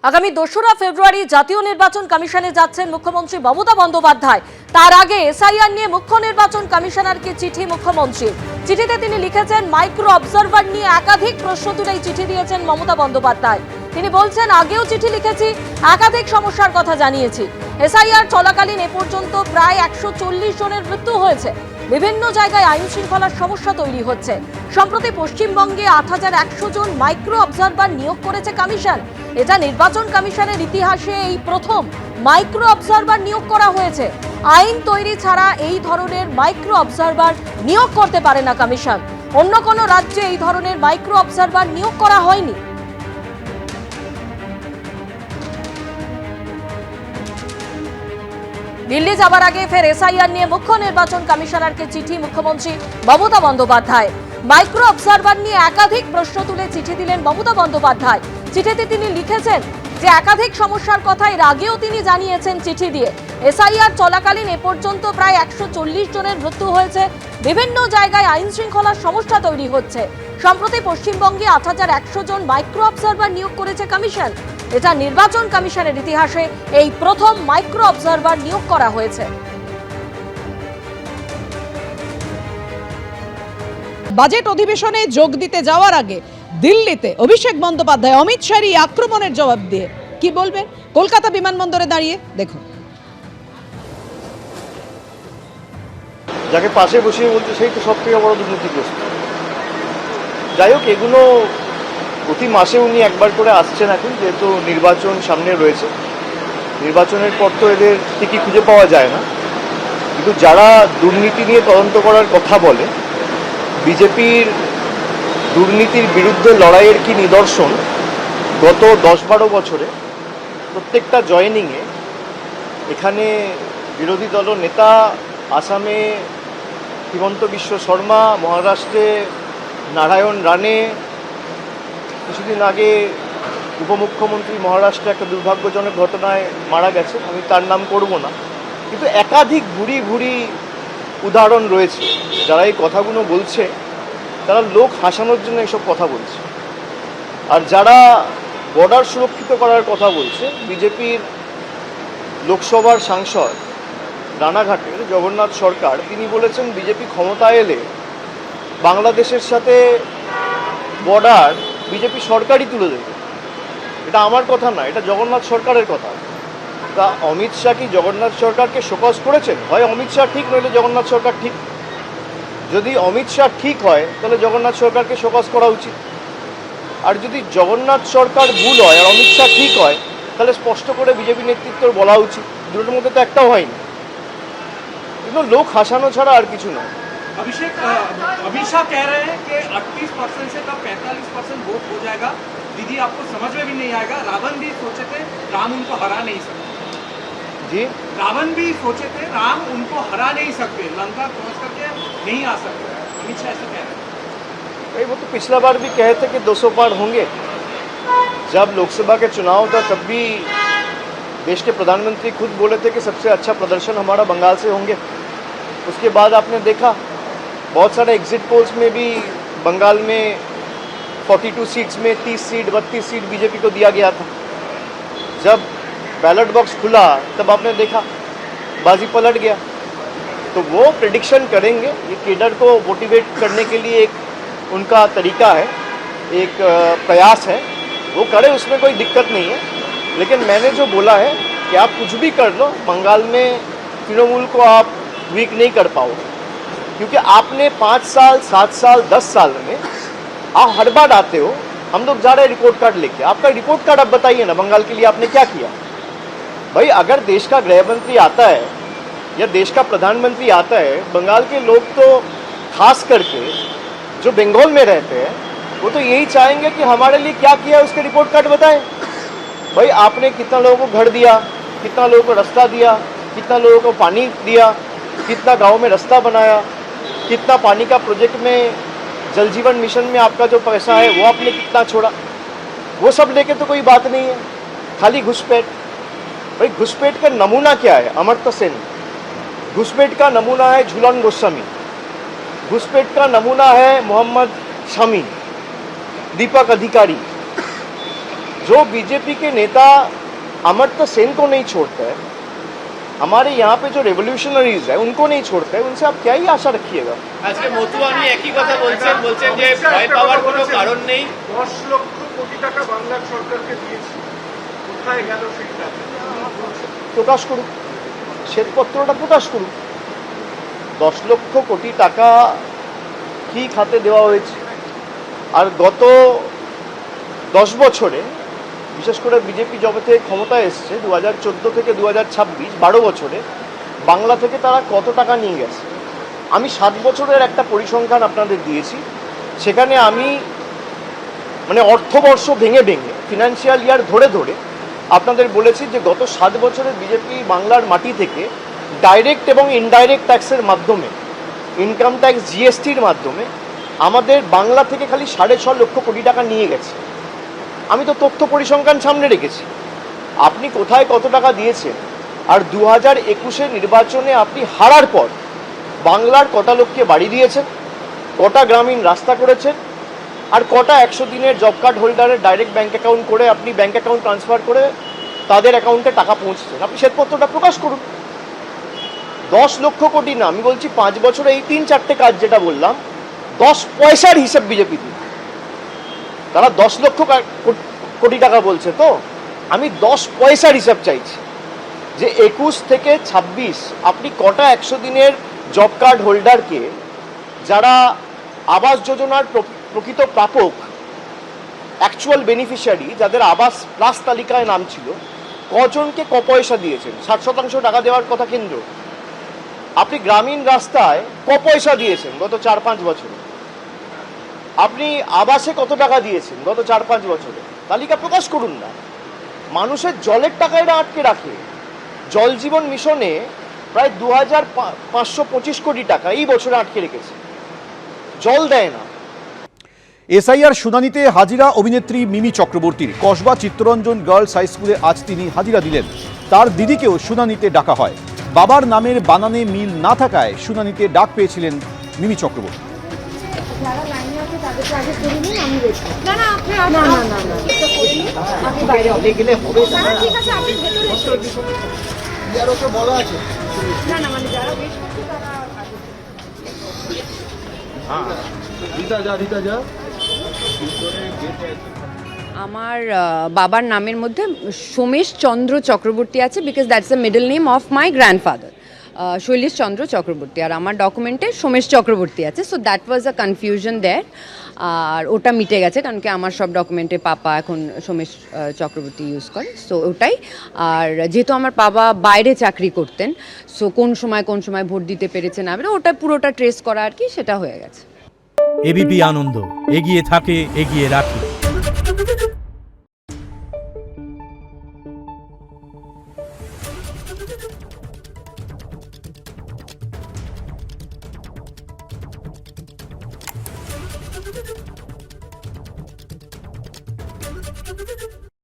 আগামী 2রা ফেব্রুয়ারি জাতীয় নির্বাচন কমিশনে যাচ্ছেন মুখ্যমন্ত্রী মমতা বন্দ্যোপাধ্যায়। তার আগে এসআইআর নিয়ে মুখ্য নির্বাচন কমিশনারকে চিঠি মুখ্যমন্ত্রীর। চিঠিতে তিনি লিখেছেন, মাইক্রো অবজারভার নিয়ে একাধিক প্রশ্ন তুলে চিঠি দিয়েছেন মমতা বন্দ্যোপাধ্যায়। তিনি বলছেন, আগেও চিঠি লিখেছি, একাধিক সমস্যার কথা জানিয়েছি। এসআইআর চলাকালীন এ পর্যন্ত প্রায় 140 জনের মৃত্যু হয়েছে। বিভিন্ন জায়গায় আইন শৃঙ্খলার সমস্যা তৈরি হচ্ছে। সম্প্রতি পশ্চিমবঙ্গে 8100 জন মাইক্রো অবজারভার নিয়োগ করেছে কমিশন। এটা নির্বাচন কমিশনের ইতিহাসে এই প্রথম মাইক্রো অবজারভার নিয়োগ করা হয়েছে। আইন তৈরি ছাড়া এই ধরনের মাইক্রো অবজারভার নিয়োগ করতে পারে না কমিশন। অন্য কোনো রাজ্যে এই ধরনের মাইক্রো অবজারভার নিয়োগ করা হয়নি। দিল্লি যাবার আগে ফের এসআইআর নিয়ে মুখ্য নির্বাচন কমিশনারকে চিঠি মুখ্যমন্ত্রী মমতা বন্দ্যোপাধ্যায়। মাইক্রো অবজারভার নিয়ে একাধিক প্রশ্ন তুলে চিঠি দিলেন মমতা বন্দ্যোপাধ্যায়। চিঠিতে তিনি লিখেছেন যে একাধিক সমস্যার কথা এর আগেও তিনি জানিয়েছেন চিঠি দিয়ে। এসআইআর চলাকালীন এ পর্যন্ত প্রায় 140 জনের মৃত্যু হয়েছে। বিভিন্ন জায়গায় আইন শৃঙ্খলার সমস্যা তৈরি হচ্ছে। সম্প্রতি পশ্চিমবঙ্গে 8100 জন মাইক্রো অবজারভার নিয়োগ করেছে কমিশন। এটা নির্বাচন কমিশনের ইতিহাসে এই প্রথম মাইক্রো অবজারভার নিয়োগ করা হয়েছে। বাজেট অধিবেশনে যোগ দিতে যাওয়ার আগে দিল্লিতে অভিষেক বন্দ্যোপাধ্যায় অমিত শাহর আক্রমণের জবাব দিয়ে কি বলবেন কলকাতা বিমানবন্দরে দাঁড়িয়ে দেখুন। যাকে পাশে বসিয়ে বলছে সেই তো সব থেকে বড় দুর্নীতিগ্রস্ত। যাই হোক, এগুলো প্রতি মাসে উনি একবার করে আসছেন এখন, যেহেতু নির্বাচন সামনে রয়েছে। নির্বাচনের পর তো এদের ঠিকই খুঁজে পাওয়া যায় না, কিন্তু যারা দুর্নীতি নিয়ে তদন্ত করার কথা বলে, বিজেপির দুর্নীতির বিরুদ্ধে লড়াইয়ের কি নিদর্শন গত 10-12 বছরে প্রত্যেকটা জয়েনিংয়ে এখানে বিরোধী দল নেতা, আসামে হিমন্ত বিশ্ব শর্মা, মহারাষ্ট্রে নারায়ণ রানে, কিছুদিন আগে উপমুখ্যমন্ত্রী মহারাষ্ট্রে একটা দুর্ভাগ্যজনক ঘটনায় মারা গেছে, আমি তার নাম করব না, কিন্তু একাধিক ভুরি ভুরি উদাহরণ রয়েছে। যারা এই কথাগুলো বলছে তারা লোক হাসানোর জন্য এসব কথা বলছে। আর যারা বর্ডার সুরক্ষিত করার কথা বলছে, বিজেপির লোকসভার সাংসদ রানাঘাটের জগন্নাথ সরকার, তিনি বলেছেন বিজেপি ক্ষমতায় এলে বাংলাদেশের সাথে বর্ডার বিজেপি সরকারই তুলে দেবে। এটা আমার কথা না, এটা জগন্নাথ সরকারের কথা। তা অমিত শাহ কি জগন্নাথ সরকারকে শোকজ করেছেন? হয় অমিত শাহ ঠিক, নইলে জগন্নাথ সরকার ঠিক। যদি অমিত শাহ ঠিক হয় তাহলে জগন্নাথ সরকারকে শোকজ করা উচিত। আর যদি জগন্নাথ সরকার ভুল হয় আর অমিত শাহ ঠিক হয়, তাহলে স্পষ্ট করে বিজেপি নেতৃত্বের বলা উচিত। দুটোর মধ্যে তো একটাও হয়নি। কিন্তু লোক হাসানো ছাড়া আর কিছু নয়। अभिषेक, अमित शाह कह रहे हैं कि 38% से कब 45% वोट हो जाएगा, दीदी आपको समझ में भी नहीं आएगा। रावण भी सोचे थे राम उनको हरा नहीं सकते जी, रावण भी सोचे थे राम उनको हरा नहीं सकते, लंका क्रॉस करके नहीं आ सकते। अमित शाह ऐसा कह रहे हैं। भाई वो तो पिछला बार भी कहे थे कि 200 पार होंगे। जब लोकसभा के चुनाव था तब भी देश के प्रधानमंत्री खुद बोले थे कि सबसे अच्छा प्रदर्शन हमारा बंगाल से होंगे। उसके बाद आपने देखा बहुत सारे एग्जिट पोल्स में भी बंगाल में 42 सीट्स में 30 सीट 32 सीट बीजेपी को दिया गया था। जब बैलेट बॉक्स खुला तब आपने देखा बाजी पलट गया। तो वो प्रेडिक्शन करेंगे, ये केडर को मोटिवेट करने के लिए एक उनका तरीका है, एक प्रयास है, वो करे, उसमें कोई दिक्कत नहीं है। लेकिन मैंने जो बोला है कि आप कुछ भी कर लो, बंगाल में तृणमूल को आप वीक नहीं कर पाओगे, क्योंकि आपने 5 साल 7 साल 10 साल में आप हर बार आते हो। हम लोग जा रहे हैं रिपोर्ट कार्ड लेके, आपका रिपोर्ट कार्ड आप बताइए ना, बंगाल के लिए आपने क्या किया। भाई अगर देश का गृह मंत्री आता है या देश का प्रधानमंत्री आता है, बंगाल के लोग तो खास करके जो बंगाल में रहते हैं वो तो यही चाहेंगे कि हमारे लिए क्या किया उसके रिपोर्ट कार्ड बताएं। भाई आपने कितना लोगों को घर दिया, कितना लोगों को रास्ता दिया, कितना लोगों को पानी दिया, कितना गांव में रास्ता बनाया, कितना पानी का प्रोजेक्ट में जल जीवन मिशन में आपका जो पैसा है वो आपने कितना छोड़ा, वो सब लेके तो कोई बात नहीं है, खाली घुसपैठ। भाई घुसपैठ का नमूना क्या है? अमर्त्य सेन। घुसपैठ का नमूना है झूलन गोस्वामी। घुसपैठ का नमूना है मोहम्मद शामी, दीपक अधिकारी। जो बीजेपी के नेता अमर्त्य सेन को नहीं छोड़ता है, हमारे यहाँ पे जो रेवोल्यूशनरीज है उनको नहीं छोड़ता है, उनसे आप क्या ही आशा रखिएगा। আজকে মতুয়ানি একই কথা বলছেন যে ভয় পাওয়ার কোনো কারণ নেই। 10 লক্ষ কোটি টাকা বাংলার সরকারকে দিয়েছে, কোথায় গেল সেটা প্রকাশ করুক, শ্বেতপত্রটা প্রকাশ করুক। 10 লক্ষ কোটি টাকা কি খাতে দেওয়া হয়েছে, আর গত 10 বছরে বিশেষ করে বিজেপি যবে থেকে ক্ষমতায় এসছে 2014 থেকে 2026 12 বছরে বাংলা থেকে তারা কত টাকা নিয়ে গেছে। আমি 7 বছরের একটা পরিসংখ্যান আপনাদের দিয়েছি, সেখানে আমি মানে অর্থবর্ষ ভেঙে ভেঙে ফিনান্সিয়াল ইয়ার ধরে ধরে আপনাদের বলেছি যে গত 7 বছরে বিজেপি বাংলার মাটি থেকে ডাইরেক্ট এবং ইনডাইরেক্ট ট্যাক্সের মাধ্যমে, ইনকাম ট্যাক্স জিএসটির মাধ্যমে আমাদের বাংলা থেকে খালি 6.5 লক্ষ কোটি টাকা নিয়ে গেছে। আমি তো তথ্য পরিসংখ্যান সামনে রেখেছি। আপনি কোথায় কত টাকা দিয়েছেন, আর 2021-এর নির্বাচনে আপনি হারার পর বাংলার কটা লোককে বাড়ি দিয়েছেন, কটা গ্রামীণ রাস্তা করেছেন, আর কটা 100 দিনের জব কার্ড হোল্ডারের ডাইরেক্ট ব্যাঙ্ক অ্যাকাউন্ট করে আপনি ব্যাঙ্ক অ্যাকাউন্ট ট্রান্সফার করে তাদের অ্যাকাউন্টে টাকা পৌঁছেছেন। আপনি শ্বেতপত্রটা প্রকাশ করুন। 10 লক্ষ কোটি না, আমি বলছি 5 বছরে এই 3-4টে কাজ যেটা বললাম 10 পয়সার হিসাব বিজেপি দিন। তারা 10 লক্ষ কোটি টাকা বলছে, তো আমি 10 পয়সার হিসাব চাইছি যে 21 থেকে 26 আপনি কটা 100 দিনের জব কার্ড হোল্ডারকে, যারা আবাস যোজনার প্রকৃত প্রাপক, অ্যাকচুয়াল বেনিফিশিয়ারি, যাদের আবাস প্লাস তালিকায় নাম ছিল, কজনকে ক পয়সা দিয়েছেন। 60% টাকা দেওয়ার কথা কেন্দ্র। আপনি গ্রামীণ রাস্তায় ক পয়সা দিয়েছেন গত 4-5 বছরে, আপনি আবাসে কত টাকা দিয়েছেন গত 4-5 বছরে, তালিকা প্রকাশ করুন না। মানুষের জলের টাকা এরা আটকে রাখে। জল জীবন মিশনে প্রায় 2525 কোটি টাকা এই বছরে আটকে রেখেছে, জল দেয় না। এসআইআর শুনানিতে হাজিরা অভিনেত্রী মিমি চক্রবর্তীর। কসবা চিত্তরঞ্জন গার্লস হাই স্কুলে আজ তিনি হাজিরা দিলেন। তার দিদিকেও শুনানিতে ডাকা হয়। বাবার নামের বানানে মিল না থাকায় শুনানিতে ডাক পেয়েছিলেন মিমি চক্রবর্তী। যারা লাইনে আছে তাদেরকে আগে করে নিন, আমি দেখছি। না না আপনি না না না না এটা করে নিন, আমি বাইরে গেলে হবে না। ঠিক আছে, আপনি ভেতরে এসে ইয়ারও তো বলা আছে। না না মানে যারা বেশ করছে তারা আগে। হ্যাঁ, রিতা যা আমার বাবার নামের মধ্যে সোমেশ চন্দ্র চক্রবর্তী আছে, because that's the middle name of my grandfather, Shailesh Chandra Chakraborty, আর আমার ডকুমেন্টে সোমেশ চক্রবর্তী আছে। So that was a confusion there, আর ওটা মিটে গেছে, কারণ কি আমার সব ডকুমেন্টে পাপা এখন সোমেশ চক্রবর্তী ইউজ করে। সো ওটাই। আর যেহেতু আমার বাবা বাইরে চাকরি করতেন, সো কোন সময় ভোট দিতে পেরেছে না, ওটা পুরোটা ট্রেস করা আর কি, সেটা হয়ে গেছে। এবিপি আনন্দ, এগিয়ে থাকে, এগিয়ে রাখে।